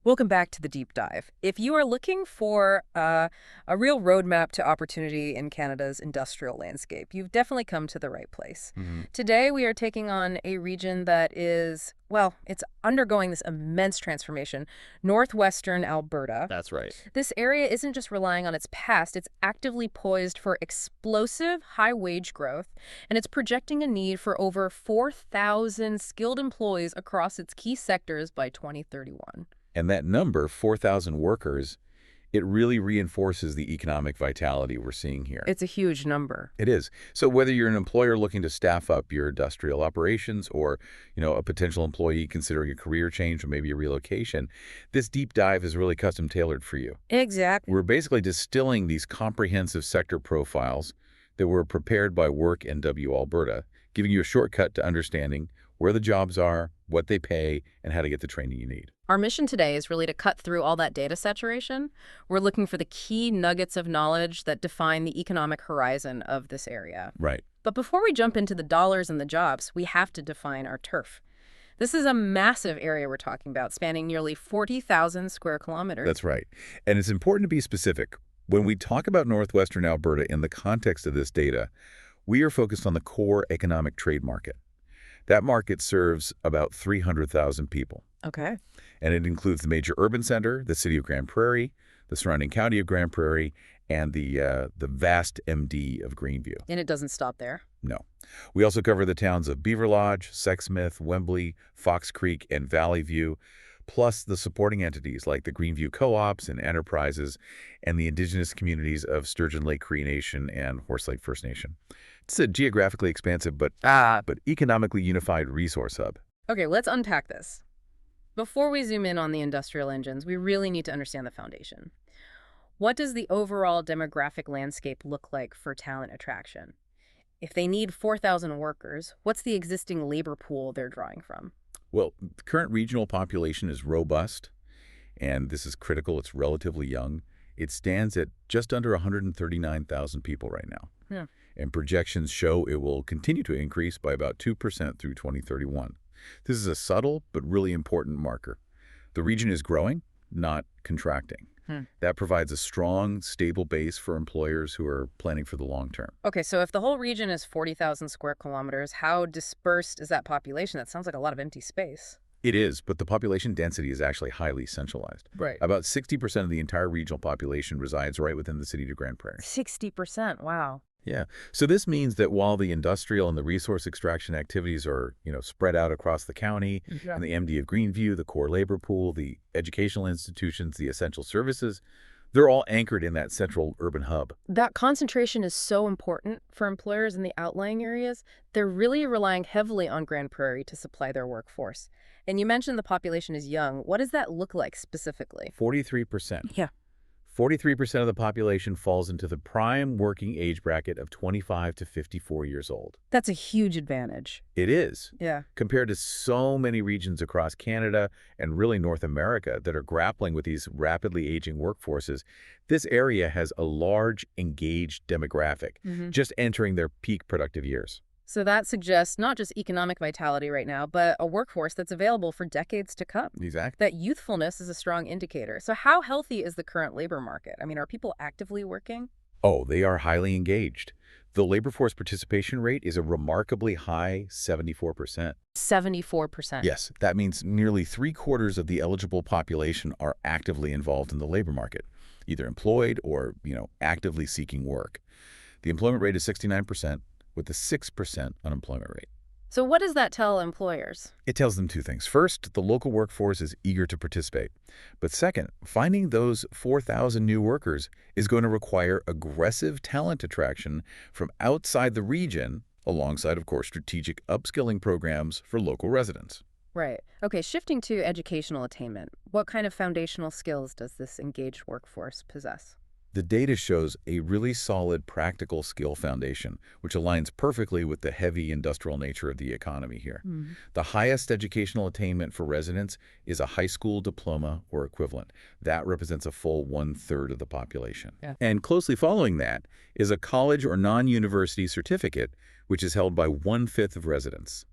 Welcome back to the deep dive. If you are looking for a real roadmap to opportunity in Canada's industrial landscape, you've definitely come to the right place. Hmm. Today, we are taking on a region that is, well, it's undergoing this immense transformation, northwestern Alberta. That's right. This area isn't just relying on its past, it's actively poised for explosive high-wage growth, and it's projecting a need for over 4,000 skilled employees across its key sectors by 2031. And that number, 4,000 workers, it really reinforces the economic vitality we're seeing here. It's a huge number. It is. So whether you're an employer looking to staff up your industrial operations or, a potential employee considering a career change or maybe a relocation, this deep dive is really custom tailored for you. Exactly. We're basically distilling these comprehensive sector profiles that were prepared by Work NW Alberta, giving you a shortcut to understanding where the jobs are, what they pay, and how to get the training you need. Our mission today is really to cut through all that data saturation. We're looking for the key nuggets of knowledge that define the economic horizon of this area. Right. But before we jump into the dollars and the jobs, we have to define our turf. This is a massive area we're talking about, spanning nearly 40,000 square kilometers. That's right. And it's important to be specific. When we talk about northwestern Alberta in the context of this data, we are focused on the core economic trade market. That market serves about 300,000 people. Okay. And it includes the major urban center, the city of Grande Prairie, the surrounding county of Grande Prairie, and the vast MD of Greenview. And it doesn't stop there. No. We also cover the towns of Beaver Lodge, Sexsmith, Wembley, Fox Creek, and Valley View, plus the supporting entities like the Greenview Co-ops and enterprises and the indigenous communities of Sturgeon Lake Cree Nation and Horse Lake First Nation. It's a geographically expansive but economically unified resource hub. Okay, let's unpack this. Before we zoom in on the industrial engines, we really need to understand the foundation. What does the overall demographic landscape look like for talent attraction? If they need 4,000 workers, what's the existing labor pool they're drawing from? Well, the current regional population is robust, and this is critical. It's relatively young. It stands at just under 139,000 people right now. Yeah. And projections show it will continue to increase by about 2% through 2031. This is a subtle but really important marker. The region is growing, not contracting. That provides a strong, stable base for employers who are planning for the long term. Okay, so if the whole region is 40,000 square kilometers, how dispersed is that population? That sounds like a lot of empty space. It is, but the population density is actually highly centralized. Right. About 60% of the entire regional population resides right within the city of Grande Prairie. 60%, wow. Yeah. So this means that while the industrial and the resource extraction activities are, spread out across the county, and the MD of Greenview, the core labor pool, the educational institutions, the essential services, they're all anchored in that central urban hub. That concentration is so important for employers in the outlying areas. They're really relying heavily on Grande Prairie to supply their workforce. And you mentioned the population is young. What does that look like specifically? 43%. Yeah. 43% of the population falls into the prime working age bracket of 25 to 54 years old. That's a huge advantage. It is. Yeah. Compared to so many regions across Canada and really North America that are grappling with these rapidly aging workforces, this area has a large, engaged demographic, just entering their peak productive years. So that suggests not just economic vitality right now, but a workforce that's available for decades to come. Exactly. That youthfulness is a strong indicator. So how healthy is the current labor market? I mean, are people actively working? Oh, they are highly engaged. The labor force participation rate is a remarkably high 74%. 74%. Yes, that means nearly 3/4 of the eligible population are actively involved in the labor market, either employed or, actively seeking work. The employment rate is 69%. With a 6% unemployment rate. So what does that tell employers? It tells them two things. First, the local workforce is eager to participate. But second, finding those 4,000 new workers is going to require aggressive talent attraction from outside the region, alongside, of course, strategic upskilling programs for local residents. Right. Okay, shifting to educational attainment, what kind of foundational skills does this engaged workforce possess? The data shows a really solid practical skill foundation, which aligns perfectly with the heavy industrial nature of the economy here. The highest educational attainment for residents is a high school diploma or equivalent. That represents a full 1/3 of the population. Yeah. And closely following that is a college or non-university certificate, which is held by 1/5 of residents.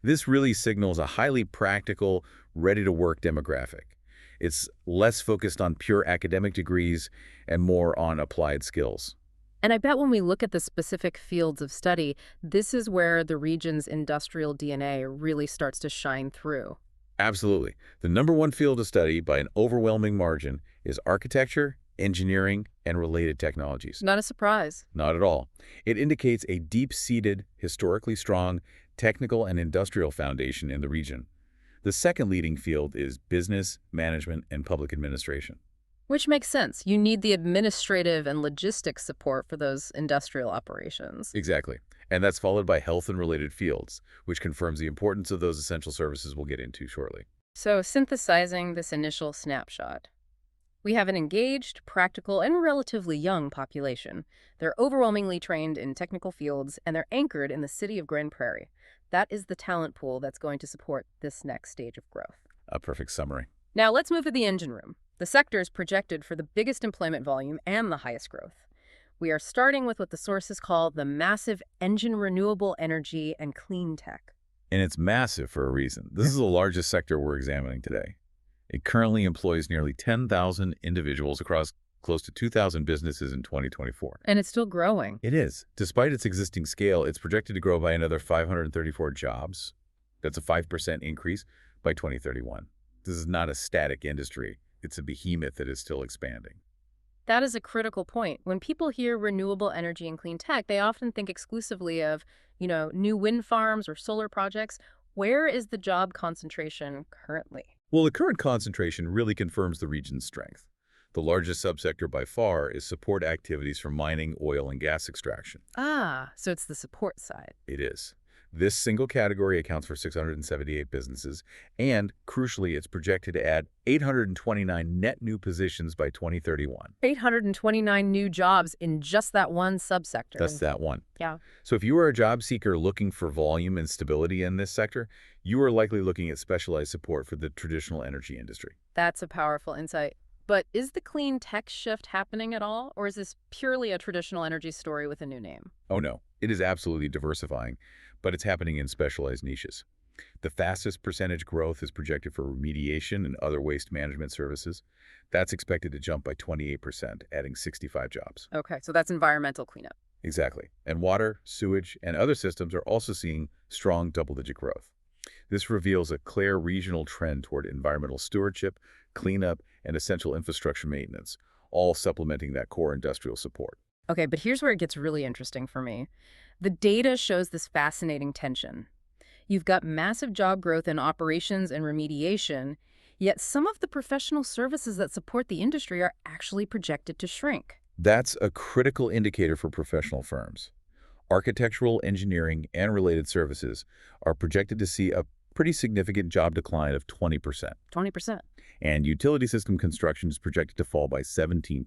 This really signals a highly practical, ready-to-work demographic. It's less focused on pure academic degrees and more on applied skills. And I bet when we look at the specific fields of study, this is where the region's industrial DNA really starts to shine through. Absolutely. The number one field of study by an overwhelming margin is architecture, engineering, and related technologies. Not a surprise. Not at all. It indicates a deep-seated, historically strong technical and industrial foundation in the region. The second leading field is business, management, and public administration. Which makes sense. You need the administrative and logistics support for those industrial operations. Exactly. And that's followed by health and related fields, which confirms the importance of those essential services we'll get into shortly. So, synthesizing this initial snapshot, we have an engaged, practical, and relatively young population. They're overwhelmingly trained in technical fields, and they're anchored in the city of Grande Prairie. That is the talent pool that's going to support this next stage of growth. A perfect summary. Now, let's move to the engine room. The sector is projected for the biggest employment volume and the highest growth. We are starting with what the sources call the massive engine renewable energy and clean tech. And it's massive for a reason. This is the largest sector we're examining today. It currently employs nearly 10,000 individuals across close to 2,000 businesses in 2024. And it's still growing. It is. Despite its existing scale, it's projected to grow by another 534 jobs. That's a 5% increase by 2031. This is not a static industry. It's a behemoth that is still expanding. That is a critical point. When people hear renewable energy and clean tech, they often think exclusively of, new wind farms or solar projects. Where is the job concentration currently? Well, the current concentration really confirms the region's strength. The largest subsector by far is support activities for mining, oil, and gas extraction. Ah, so it's the support side. It is. This single category accounts for 678 businesses, and, crucially, it's projected to add 829 net new positions by 2031. 829 new jobs in just that one subsector. That's that one. Yeah. So if you are a job seeker looking for volume and stability in this sector, you are likely looking at specialized support for the traditional energy industry. That's a powerful insight. But is the clean tech shift happening at all, or is this purely a traditional energy story with a new name? Oh no, it is absolutely diversifying, but it's happening in specialized niches. The fastest percentage growth is projected for remediation and other waste management services. That's expected to jump by 28%, adding 65 jobs. Okay, so that's environmental cleanup. Exactly. And water, sewage, and other systems are also seeing strong double-digit growth. This reveals a clear regional trend toward environmental stewardship, cleanup, and essential infrastructure maintenance, all supplementing that core industrial support. Okay, but here's where it gets really interesting for me. The data shows this fascinating tension. You've got massive job growth in operations and remediation, yet some of the professional services that support the industry are actually projected to shrink. That's a critical indicator for professional firms. Architectural, engineering, and related services are projected to see a pretty significant job decline of 20%. 20%. And utility system construction is projected to fall by 17%.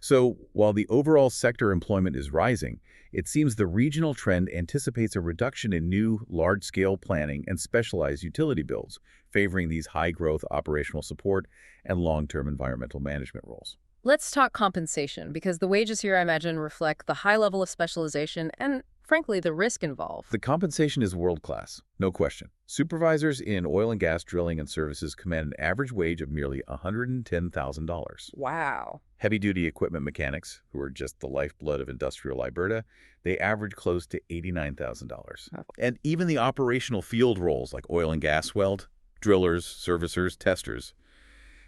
So while the overall sector employment is rising, it seems the regional trend anticipates a reduction in new, large-scale planning and specialized utility builds, favoring these high-growth operational support and long-term environmental management roles. Let's talk compensation, because the wages here, I imagine, reflect the high level of specialization and, frankly, the risk involved. The compensation is world-class, no question. Supervisors in oil and gas drilling and services command an average wage of nearly $110,000. Wow. Heavy-duty equipment mechanics, who are just the lifeblood of industrial Alberta, they average close to $89,000. Oh. And even the operational field roles like oil and gas weld, drillers, servicers, testers,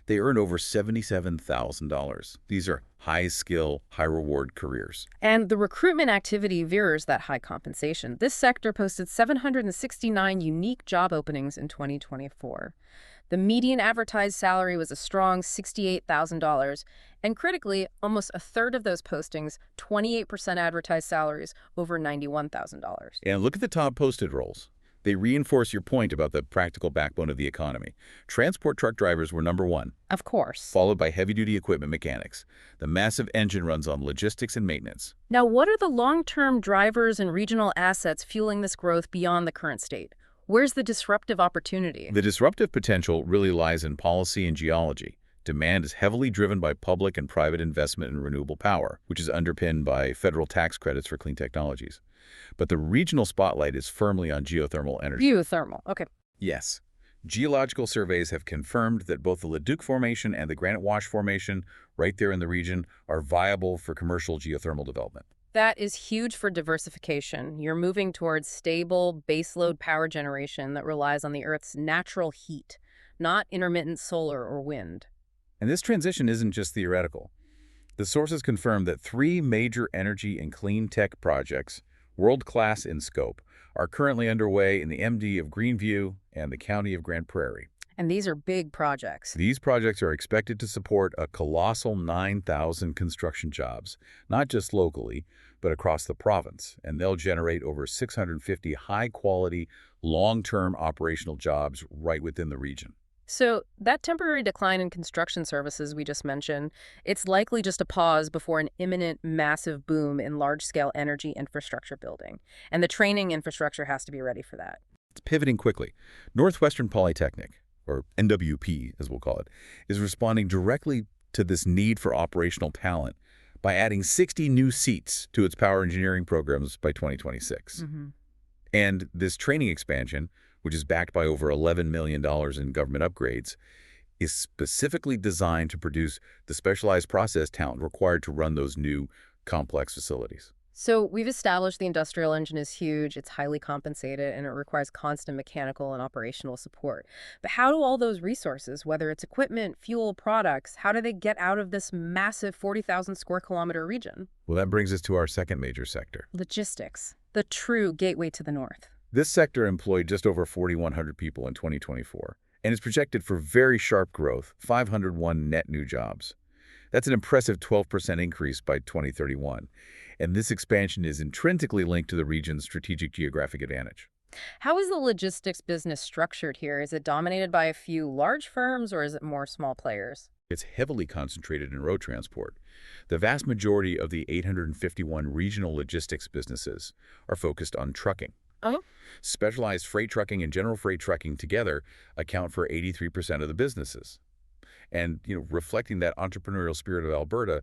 they earn over $77,000. These are high-skill, high-reward careers. And the recruitment activity mirrors that high compensation. This sector posted 769 unique job openings in 2024. The median advertised salary was a strong $68,000. And critically, almost a third of those postings, 28% advertised salaries, over $91,000. And look at the top posted roles. They reinforce your point about the practical backbone of the economy. Transport truck drivers were number one, Of course. followed by heavy-duty equipment mechanics. The massive engine runs on logistics and maintenance. Now, what are the long-term drivers and regional assets fueling this growth beyond the current state? Where's the disruptive opportunity? The disruptive potential really lies in policy and geology. Demand is heavily driven by public and private investment in renewable power, which is underpinned by federal tax credits for clean technologies. But the regional spotlight is firmly on geothermal energy. Geothermal. Okay. Yes. Geological surveys have confirmed that both the Leduc Formation and the Granite Wash Formation, right there in the region, are viable for commercial geothermal development. That is huge for diversification. You're moving towards stable baseload power generation that relies on the Earth's natural heat, not intermittent solar or wind. And this transition isn't just theoretical. The sources confirm that 3 major energy and clean tech projects, world-class in scope, are currently underway in the MD of Greenview and the county of Grande Prairie. And these are big projects. These projects are expected to support a colossal 9,000 construction jobs, not just locally, but across the province, and they'll generate over 650 high-quality, long-term operational jobs right within the region. So that temporary decline in construction services we just mentioned, it's likely just a pause before an imminent massive boom in large-scale energy infrastructure building. And the training infrastructure has to be ready for that. It's pivoting quickly. Northwestern Polytechnic, or NWP as we'll call it, is responding directly to this need for operational talent by adding 60 new seats to its power engineering programs by 2026. And this training expansion, which is backed by over $11 million in government upgrades, is specifically designed to produce the specialized process talent required to run those new, complex facilities. So we've established the industrial engine is huge, it's highly compensated, and it requires constant mechanical and operational support. But how do all those resources, whether it's equipment, fuel, products, how do they get out of this massive 40,000 square kilometer region? Well, that brings us to our second major sector. Logistics, the true gateway to the north. This sector employed just over 4,100 people in 2024, and is projected for very sharp growth, 501 net new jobs. That's an impressive 12% increase by 2031, and this expansion is intrinsically linked to the region's strategic geographic advantage. How is the logistics business structured here? Is it dominated by a few large firms or is it more small players? It's heavily concentrated in road transport. The vast majority of the 851 regional logistics businesses are focused on trucking. Oh, Specialized freight trucking and general freight trucking together account for 83% of the businesses. And, reflecting that entrepreneurial spirit of Alberta,